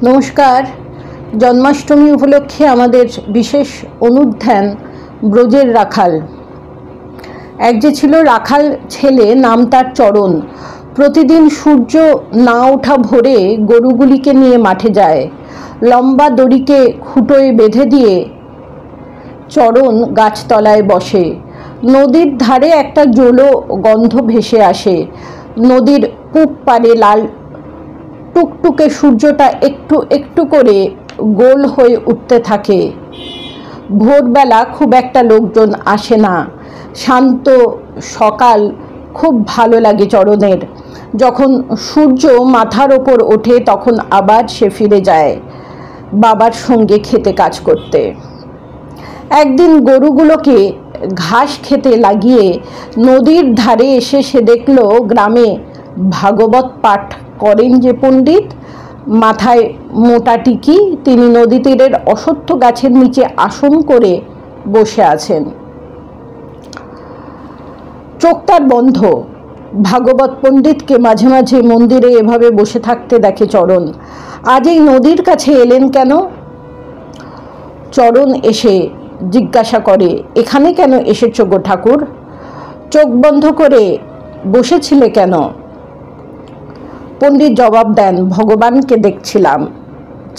নমস্কার। জন্মাষ্টমী উপলক্ষে আমাদের বিশেষ অনুধ্যান ব্রজের রাখাল। এক যে ছিল রাখাল ছেলে, নাম তার চরণ। প্রতিদিন সূর্য না ওঠা ভোরে গরুগুলিকে নিয়ে মাঠে যায়। লম্বা দড়িকে খুঁটোয় বেঁধে দিয়ে চরণ গাছতলায় বসে। নদীর ধারে একটা জলো গন্ধ ভেসে আসে। নদীর পূব পারে লাল টুকটুকে সূর্যটা একটু একটু করে গোল হয়ে উঠতে থাকে। ভোরবেলা খুব একটা লোকজন আসে না। শান্ত সকাল খুব ভালো লাগে চরণের। যখন সূর্য মাথার ওপর ওঠে তখন আবার সে ফিরে যায় বাবার সঙ্গে খেতে কাজ করতে। একদিন গরুগুলোকে ঘাস খেতে লাগিয়ে নদীর ধারে এসে সে দেখল গ্রামে ভাগবত পাঠ করেন যে পণ্ডিত, মাথায় মোটা টিকি, তিনি নদী তীরের অশ্বত্থ গাছের নিচে আসন করে বসে আছেন। চোখ তার বন্ধ। ভাগবত পণ্ডিতকে মাঝে মাঝে মন্দিরে এভাবে বসে থাকতে দেখে চরণ। আজ এই নদীর কাছে এলেন কেন? চরণ এসে জিজ্ঞাসা করে, এখানে কেন এসেছো গো ঠাকুর? চোখ বন্ধ করে বসেছিলে কেন? পণ্ডিত জবাব দেন, ভগবানকে দেখছিলাম।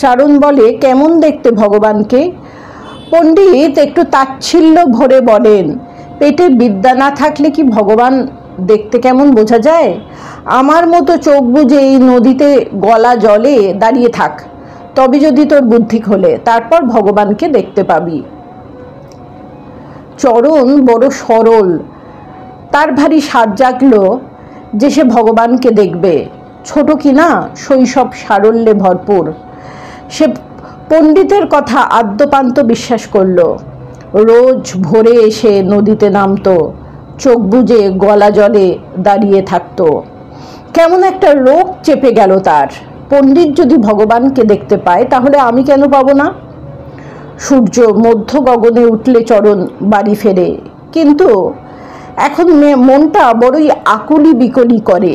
চারণ বলে, কেমন দেখতে ভগবানকে? পণ্ডিত একটু তাচ্ছিল্য ভরে বলেন, পেটে বিদ্যা না থাকলে কি ভগবান দেখতে কেমন বোঝা যায়? আমার মতো চোখ বুজে এই নদীতে গলা জলে দাঁড়িয়ে থাক, তবে যদি তোর বুদ্ধি খোলে, তারপর ভগবানকে দেখতে পাবি। চরণ বড় সরল, তার ভারী সাজ জাগলো যে সে ভগবানকে দেখবে। ছোট কিনা, শৈশব সারল্যে ভরপুর। সে পণ্ডিতের কথা আদ্যপান্ত বিশ্বাস করল। রোজ ভোরে এসে নদীতে নামতো, চোখ বুজে গলা জলে দাঁড়িয়ে থাকতো। কেমন একটা রোগ চেপে গেল তার। পণ্ডিত যদি ভগবানকে দেখতে পায়, তাহলে আমি কেন পাবো না? সূর্য মধ্য গগনে উঠলে চরণ বাড়ি ফেরে, কিন্তু এখন মনটা বড়ই আকুলি বিকলি করে।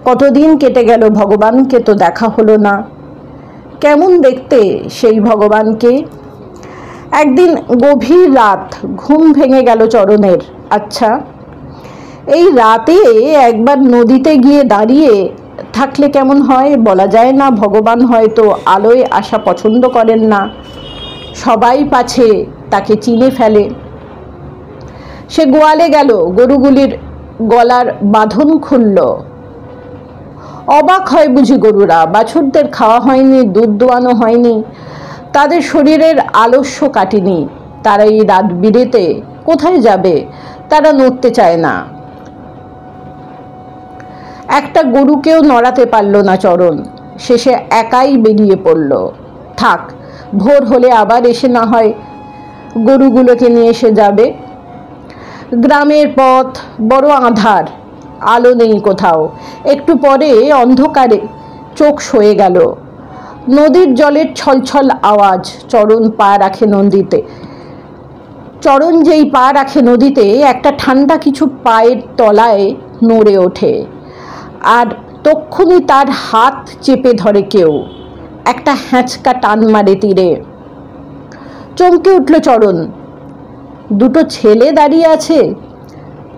কতদিন কেটে গেল, ভগবানকে তো দেখা হলো না। কেমন দেখতে সেই ভগবানকে? একদিন গভীর রাত, ঘুম ভেঙে গেল চরণের। আচ্ছা, এই রাতে একবার নদীতে গিয়ে দাঁড়িয়ে থাকলে কেমন হয়? বলা যায় না, ভগবান হয়তো আলোয় আসা পছন্দ করেন না, সবাই পাছে তাকে চিনে ফেলে। সে গোয়ালে গেল, গরুগুলির গলার বাঁধন খুলল। অবাক হয় বুঝি গরুরা। বাছুরদের খাওয়া হয়নি, দুধ দোয়ানো হয়নি, তাদের শরীরের আলস্য কাটেনি। তারা এই রাত বিরেতে কোথায় যাবে? তারা নড়তে চায় না। একটা গরুকেও নড়াতে পারল না চরণ। শেষে একাই বেরিয়ে পড়ল। থাক, ভোর হলে আবার এসে না হয় গরুগুলোকে নিয়ে এসে যাবে। গ্রামের পথ বড় আঁধার, আলো নেই কোথাও। একটু পরে অন্ধকারে চোখ সয়ে গেল। নদীর জলের ছলছল আওয়াজ। চরণ পা রাখে নদীতে। চরণ যেই পা রাখে নদীতে, একটা ঠান্ডা কিছু পায়ের তলায় নড়ে ওঠে, আর তক্ষুনি তার হাত চেপে ধরে কেউ। একটা হ্যাঁচকা টান মারে তীরে। চমকে উঠল চরণ। দুটো ছেলে দাঁড়িয়ে আছে,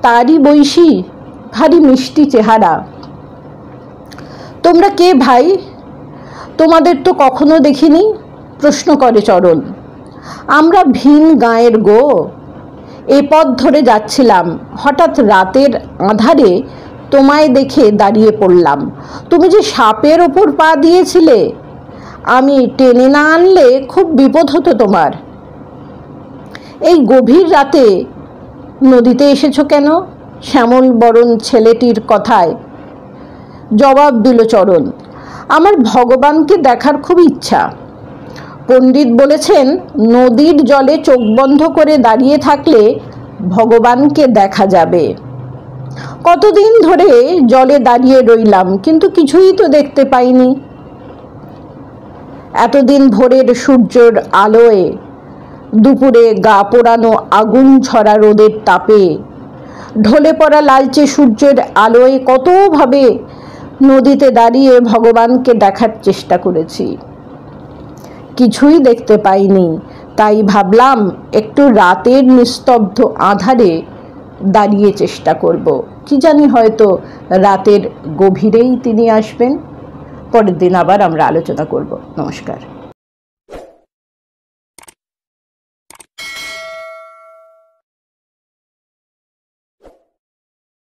তারই বয়সী, ভারী মিষ্টি চেহারা। তোমরা কে ভাই? তোমাদের তো কখনো দেখিনি, প্রশ্ন করে চরণ। আমরা ভিন গাঁয়ের গো। এ পথ ধরে যাচ্ছিলাম, হঠাৎ রাতের আঁধারে তোমায় দেখে দাঁড়িয়ে পড়লাম। তুমি যে সাপের ওপর পা দিয়েছিলে, আমি টেনে না আনলে খুব বিপদ হতো তোমার। এই গভীর রাতে নদীতে এসেছো কেন? শ্যামল বরণ ছেলেটির কথায় জবাব দিল চরণ, আমার ভগবানকে দেখার খুব ইচ্ছা। পণ্ডিত বলেছেন, নদীর জলে চোখ বন্ধ করে দাঁড়িয়ে থাকলে ভগবানকে দেখা যাবে। কতদিন ধরে জলে দাঁড়িয়ে রইলাম, কিন্তু কিছুই তো দেখতে পাইনি। এতদিন ভোরের সূর্যের আলোয়, দুপুরে গা পোড়ানো আগুন ঝরা রোদের তাপে, ঢলে পড়া লালচে সূর্যের আলোয় কতভাবে নদীতে দাঁড়িয়ে ভগবানকে দেখার চেষ্টা করেছি, কিছুই দেখতে পাইনি। তাই ভাবলাম একটু রাতের নিস্তব্ধ আঁধারে দাঁড়িয়ে চেষ্টা করব, কি জানি হয়তো রাতের গভীরেই তিনি আসবেন। পরের দিন আবার আমরা আলোচনা করব। নমস্কার।